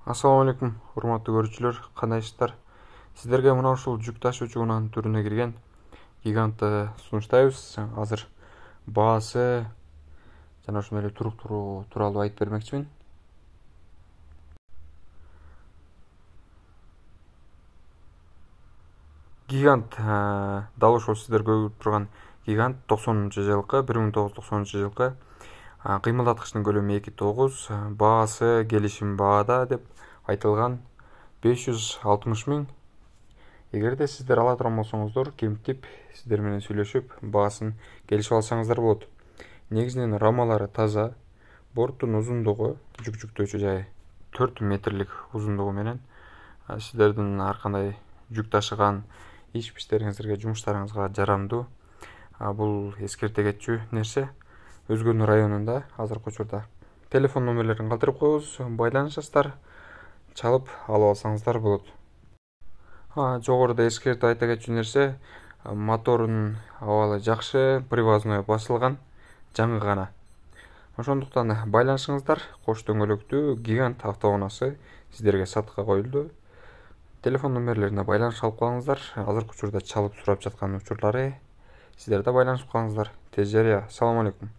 Assalamu алейкум, урматтуу көрүүчүлөр, кандайсыздар? Сиздерге мына ушул жүк ташуучу унаанын түрүнө кирген гигантты сунуштайбыз. Азыр баасы жана ошондой эле туруктугу тууралуу айтып бермекчимин. Гигант дал ошол сиздер көрүп турган гигант 1990 жылкы кыймылдаткычтын көлөмү 2,9, баасы келишим баада деп айтылган 560 миң. Эгерде сиздер ала турган болсоңуздар, кемтип сиздер менен сүйлөшүп, баасын келишип алсаңыздар болот. Негизинен рамалары таза, борттун узундугу жүк жүктөөчү жайы 4 метрлик узундугу менен сиздердин ар кандай жүк ташыган иш иштериңизге, жумуштарыңызга жарамдуу. Бул эскерте кетчү нерсе. Өзгөн районунда азыркы учурда. Телефон номерлерин калтырып коебуз, байланышасыздар, чалып алып алсаңыздар болот. Жогоруда эскертип айта кетчү нерсе, моторунун абалы жакшы, привозной басылган, жаңы гана. Ошондуктан байланышыңыздар, кош дөңгөлөктүү гигант автоунаасы сиздерге сатка коюлду. Телефон номерлерине байланыш алып калыңыздар. Азыркы учурда чалып сурап жаткан учурлары сиздер да байланышып калыңыздар. Тез жарыя. Assalamu алейкум.